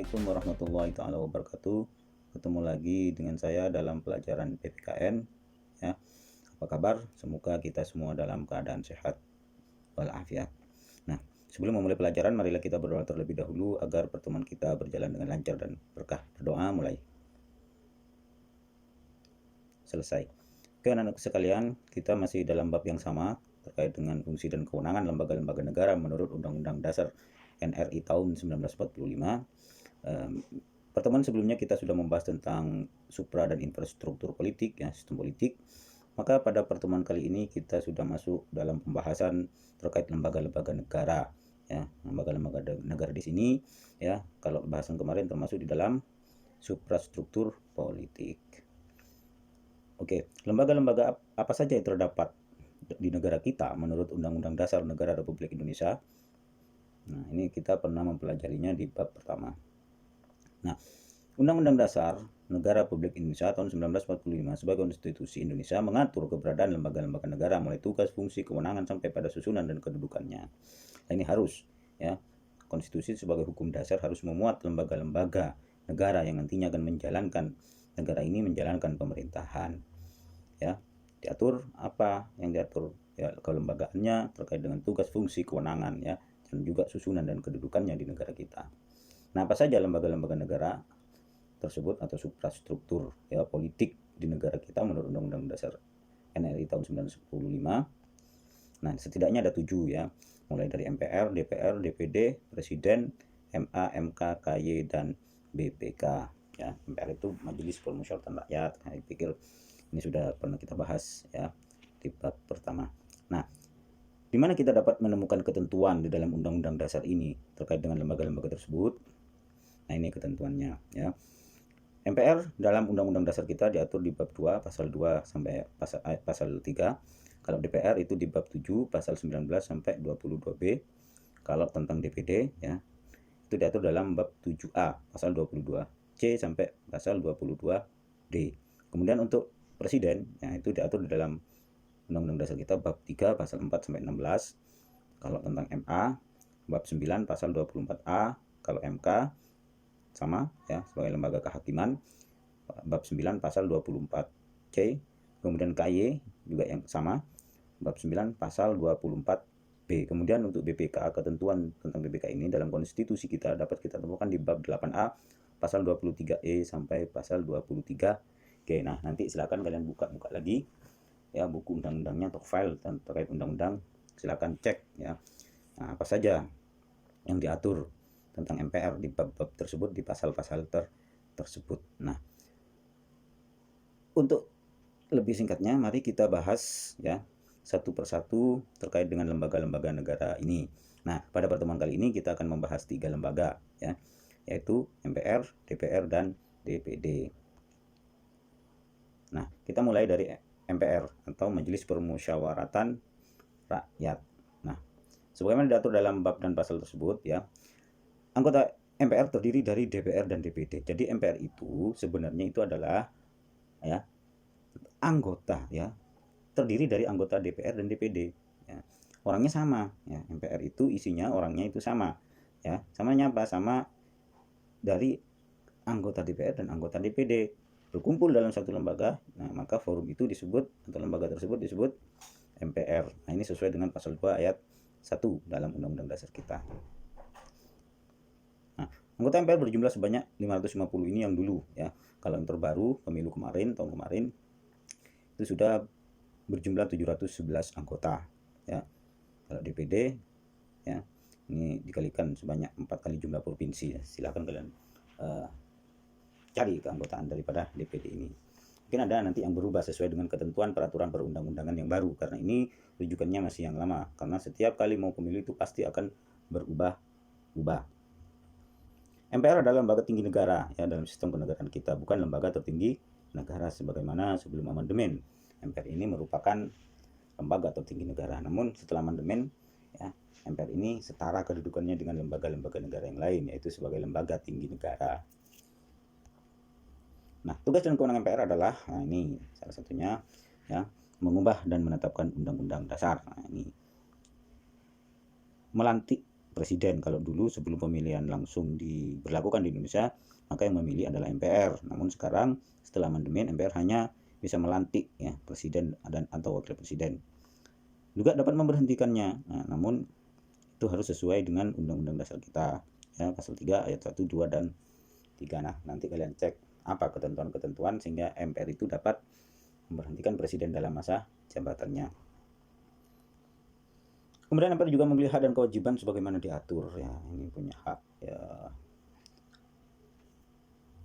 Assalamualaikum warahmatullahi taala wabarakatuh. Ketemu lagi dengan saya dalam pelajaran PPKN ya. Apa kabar? Semoga kita semua dalam keadaan sehat walafiat. Nah, sebelum memulai pelajaran marilah kita berdoa terlebih dahulu agar pertemuan kita berjalan dengan lancar dan berkah. Berdoa mulai. Selesai. Oke, anak-anak sekalian, kita masih dalam bab yang sama terkait dengan fungsi dan kewenangan lembaga-lembaga negara menurut Undang-Undang Dasar NRI tahun 1945. Pertemuan sebelumnya kita sudah membahas tentang supra dan infrastruktur politik, ya, sistem politik. Maka pada pertemuan kali ini kita sudah masuk dalam pembahasan terkait lembaga-lembaga negara, ya. Lembaga-lembaga negara di sini, ya, kalau bahasan kemarin termasuk di dalam suprastruktur politik. Oke, lembaga-lembaga apa saja yang terdapat di negara kita menurut Undang-Undang Dasar Negara Republik Indonesia? Nah, ini kita pernah mempelajarinya di bab pertama. Nah, Undang-Undang Dasar Negara Republik Indonesia tahun 1945 sebagai konstitusi Indonesia mengatur keberadaan lembaga-lembaga negara mulai tugas, fungsi, kewenangan sampai pada susunan dan kedudukannya. Nah, ini harus, ya, konstitusi sebagai hukum dasar harus memuat lembaga-lembaga negara yang nantinya akan menjalankan negara ini menjalankan pemerintahan. Ya, diatur apa yang diatur, ya, kelembagaannya terkait dengan tugas, fungsi, kewenangan, ya, dan juga susunan dan kedudukannya di negara kita. Nah, apa saja lembaga-lembaga negara tersebut atau suprastruktur, ya, politik di negara kita menurut Undang-Undang Dasar NRI tahun 1945. Nah, setidaknya ada 7, ya, mulai dari MPR, DPR, DPD, Presiden, MA, MK, KY, dan BPK. Ya, MPR itu Majelis Permusyawaratan Rakyat. Nah, saya pikir ini sudah pernah kita bahas, ya, di bab pertama. Nah, di mana kita dapat menemukan ketentuan di dalam Undang-Undang Dasar ini terkait dengan lembaga-lembaga tersebut? Nah, ini ketentuannya, ya. MPR dalam Undang-Undang Dasar kita diatur di bab 2 pasal 2 sampai pasal 3. Kalau DPR itu di bab 7 pasal 19 sampai 22B. Kalau tentang DPD, ya, itu diatur dalam bab 7A pasal 22C sampai pasal 22D. Kemudian untuk presiden, ya, itu diatur di dalam Undang-Undang Dasar kita bab 3 pasal 4 sampai 16. Kalau tentang MA bab 9 pasal 24A. Kalau MK sama, ya, sebagai lembaga kehakiman bab 9 pasal 24C. Kemudian KY juga yang sama bab 9 pasal 24B. Kemudian untuk BPK, ketentuan tentang BPK ini dalam konstitusi kita dapat kita temukan di bab 8A pasal 23E sampai pasal 23G. Nah, nanti silakan kalian buka-buka lagi, ya, buku undang-undangnya atau file terkait undang-undang, silakan cek, ya. Nah, apa saja yang diatur tentang MPR di bab-bab tersebut, di pasal-pasal tersebut. Nah, untuk lebih singkatnya mari kita bahas, ya, satu persatu terkait dengan lembaga-lembaga negara ini. Nah, pada pertemuan kali ini kita akan membahas 3 lembaga, ya, yaitu MPR, DPR, dan DPD. Nah, kita mulai dari MPR atau Majelis Permusyawaratan Rakyat. Nah, sebagaimana diatur dalam bab dan pasal tersebut, ya, anggota MPR terdiri dari DPR dan DPD. Jadi MPR itu sebenarnya itu adalah, ya, anggota, ya, terdiri dari anggota DPR dan DPD, ya. Orangnya sama, ya. MPR itu isinya orangnya itu sama, ya. Samanya apa? Sama dari anggota DPR dan anggota DPD berkumpul dalam satu lembaga. Nah, maka forum itu disebut atau lembaga tersebut disebut MPR. Nah, ini sesuai dengan pasal 2 ayat 1 dalam Undang-Undang Dasar kita. Nah, anggota MPR berjumlah sebanyak 550 ini yang dulu, ya. Kalau yang terbaru pemilu kemarin, tahun kemarin, itu sudah berjumlah 711 anggota, ya. Kalau DPD, ya, ini dikalikan sebanyak 4 kali jumlah provinsi, ya. Silakan kalian cari keanggotaan daripada DPD ini. Mungkin ada nanti yang berubah sesuai dengan ketentuan peraturan perundang-undangan yang baru, karena ini rujukannya masih yang lama, karena setiap kali mau pemilu itu pasti akan berubah-ubah. MPR adalah lembaga tinggi negara, ya, dalam sistem kenegaraan kita, bukan lembaga tertinggi negara sebagaimana sebelum amandemen. MPR ini merupakan lembaga tertinggi negara, namun setelah amandemen, ya, MPR ini setara kedudukannya dengan lembaga-lembaga negara yang lain, yaitu sebagai lembaga tinggi negara. Nah, tugas dan kewenangan MPR adalah, nah, ini salah satunya, ya, mengubah dan menetapkan undang-undang dasar. Nah, ini melantik presiden. Kalau dulu sebelum pemilihan langsung diberlakukan di Indonesia, maka yang memilih adalah MPR. Namun sekarang setelah amandemen, MPR hanya bisa melantik ya presiden dan atau wakil presiden. Juga dapat memberhentikannya. Nah, namun itu harus sesuai dengan Undang-Undang Dasar kita ya, pasal 3 ayat 1, 2 dan 3. Nah, nanti kalian cek apa ketentuan-ketentuan sehingga MPR itu dapat memberhentikan presiden dalam masa jabatannya. Kemudian MPR juga memiliki hak dan kewajiban sebagaimana diatur ya. Ini punya hak ya,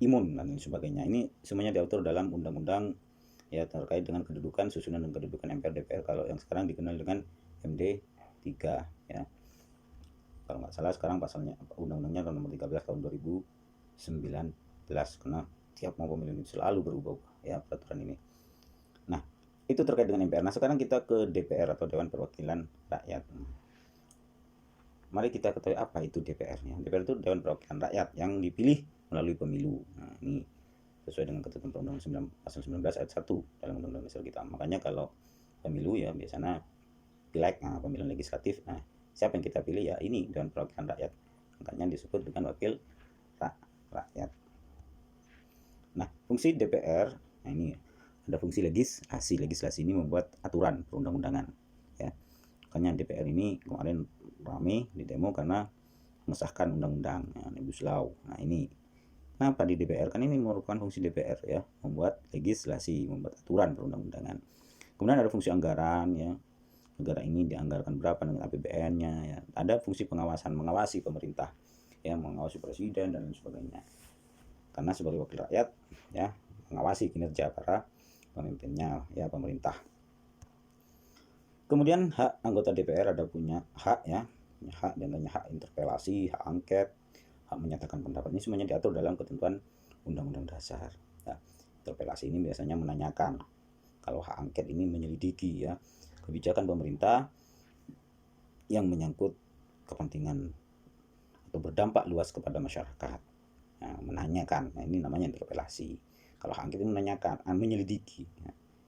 imun dan sebagainya. Ini semuanya diatur dalam undang-undang ya terkait dengan kedudukan, susunan dan kedudukan MPR DPR, kalau yang sekarang dikenal dengan MD 3 ya. Kalau nggak salah sekarang pasalnya undang-undangnya nomor 13 tahun 2019, karena tiap mau pemilu ini selalu berubah-ubah ya peraturan ini. Nah, itu terkait dengan MPR. Nah, sekarang kita ke DPR atau Dewan Perwakilan Rakyat. Mari kita ketahui apa itu DPR-nya. DPR itu Dewan Perwakilan Rakyat yang dipilih melalui pemilu. Nah, ini sesuai dengan ketentuan Perundang-Undang pasal 19 ayat 1 dalam Undang-Undang Dasar kita. Makanya kalau pemilu ya biasanya pileg, nah, pemilihan legislatif. Nah, siapa yang kita pilih ya ini Dewan Perwakilan Rakyat. Makanya disebut dengan wakil rakyat. Nah, fungsi DPR, nah ini ada fungsi legislasi. Legislasi ini membuat aturan perundang-undangan ya. Makanya DPR ini kemarin ramai di demo karena mengesahkan undang-undang ya, Omnibus Law. Nah, ini kenapa di DPR? Kan ini merupakan fungsi DPR ya, membuat legislasi, membuat aturan perundang-undangan. Kemudian ada fungsi anggaran ya. Negara ini dianggarkan berapa dengan APBN-nya ya. Ada fungsi pengawasan, mengawasi pemerintah ya, mengawasi presiden dan lain sebagainya. Karena sebagai wakil rakyat ya, mengawasi kinerja para pemimpinnya ya, pemerintah. Kemudian hak anggota DPR ada punya hak ya, punya hak dan hanya hak interpelasi, hak angket, hak menyatakan pendapat. Ini semuanya diatur dalam ketentuan Undang-Undang Dasar ya. Interpelasi ini biasanya menanyakan, kalau hak angket ini menyelidiki ya kebijakan pemerintah yang menyangkut kepentingan atau berdampak luas kepada masyarakat. Nah, menanyakan, nah ini namanya interpelasi. Kalau hak angket ini menanyakan, menyelidiki.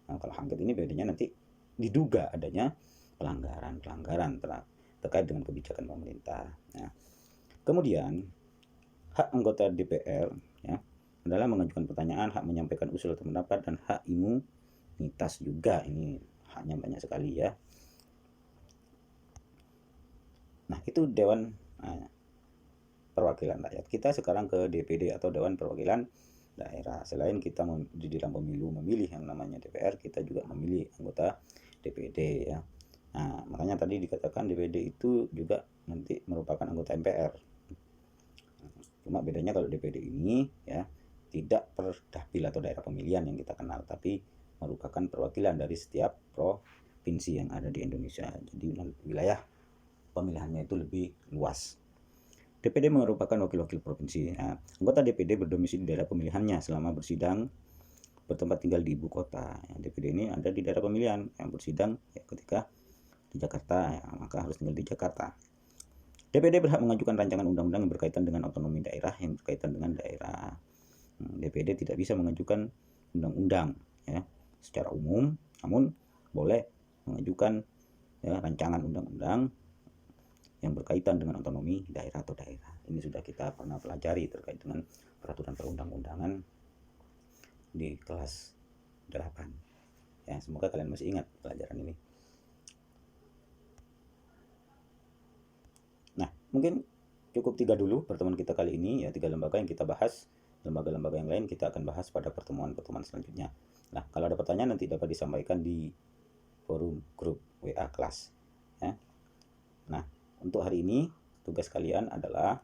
Nah, kalau hak angket ini bedanya nanti diduga adanya pelanggaran terkait dengan kebijakan pemerintah. Nah, kemudian hak anggota DPR ya adalah mengajukan pertanyaan, hak menyampaikan usul atau pendapat, dan hak imunitas juga. Ini haknya banyak sekali ya. Nah, itu Dewan Perwakilan Rakyat. Kita sekarang ke DPD atau Dewan Perwakilan Daerah. Selain kita di dalam pemilu memilih yang namanya DPR, kita juga memilih anggota DPD ya. Nah, makanya tadi dikatakan DPD itu juga nanti merupakan anggota MPR. Cuma bedanya kalau DPD ini ya tidak per dapil atau daerah pemilihan yang kita kenal, tapi merupakan perwakilan dari setiap provinsi yang ada di Indonesia. Jadi wilayah pemilihannya itu lebih luas. DPD merupakan wakil-wakil provinsi. Nah, anggota DPD berdomisili di daerah pemilihannya selama bersidang bertempat tinggal di ibu kota. Ya, DPD ini ada di daerah pemilihan, yang bersidang ya, ketika di Jakarta ya, maka harus tinggal di Jakarta. DPD berhak mengajukan rancangan undang-undang yang berkaitan dengan otonomi daerah, yang berkaitan dengan daerah. DPD tidak bisa mengajukan undang-undang ya secara umum, namun boleh mengajukan ya, rancangan undang-undang yang berkaitan dengan otonomi daerah atau daerah. Ini sudah kita pernah pelajari terkait dengan peraturan perundang-undangan di kelas 8. Ya, semoga kalian masih ingat pelajaran ini. Nah, mungkin cukup 3 dulu pertemuan kita kali ini ya, 3 lembaga yang kita bahas. Lembaga-lembaga yang lain kita akan bahas pada pertemuan-pertemuan selanjutnya. Nah, kalau ada pertanyaan nanti dapat disampaikan di forum grup WA kelas ya. Nah, untuk hari ini tugas kalian adalah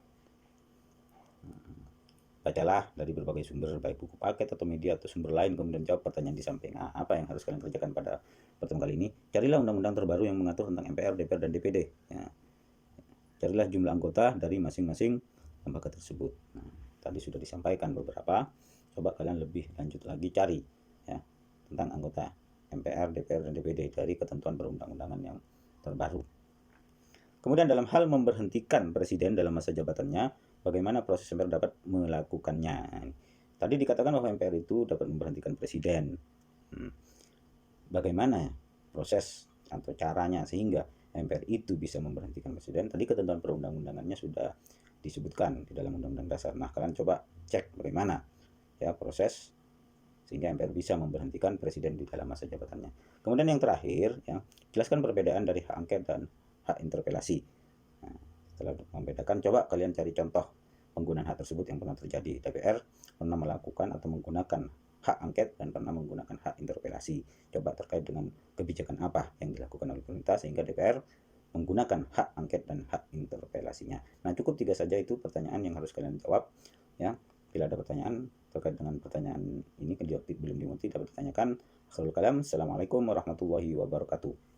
bacalah dari berbagai sumber, baik buku paket atau media atau sumber lain, kemudian jawab pertanyaan di samping. Nah, apa yang harus kalian kerjakan pada pertemuan kali ini? Carilah undang-undang terbaru yang mengatur tentang MPR, DPR, dan DPD ya. Carilah jumlah anggota dari masing-masing lembaga tersebut. Nah, tadi sudah disampaikan beberapa, coba kalian lebih lanjut lagi cari ya tentang anggota MPR, DPR, dan DPD dari ketentuan perundang-undangan yang terbaru. Kemudian dalam hal memberhentikan presiden dalam masa jabatannya, bagaimana proses MPR dapat melakukannya. Tadi dikatakan bahwa MPR itu dapat memberhentikan presiden. Bagaimana proses atau caranya sehingga MPR itu bisa memberhentikan presiden? Tadi ketentuan perundang-undangannya sudah disebutkan di dalam Undang-Undang Dasar. Nah, kalian coba cek bagaimana ya proses sehingga MPR bisa memberhentikan presiden di dalam masa jabatannya. Kemudian yang terakhir, ya, jelaskan perbedaan dari hak angket dan hak interpelasi. Nah, setelah membedakan, coba kalian cari contoh penggunaan hak tersebut yang pernah terjadi. DPR pernah melakukan atau menggunakan hak angket dan pernah menggunakan hak interpelasi. Coba terkait dengan kebijakan apa yang dilakukan oleh pemerintah sehingga DPR menggunakan hak angket dan hak interpelasinya. Nah, cukup 3 saja itu pertanyaan yang harus kalian jawab, ya. Bila ada pertanyaan terkait dengan pertanyaan ini belum dimengerti dapat ditanyakan. Akhirul kalam, assalamualaikum warahmatullahi wabarakatuh.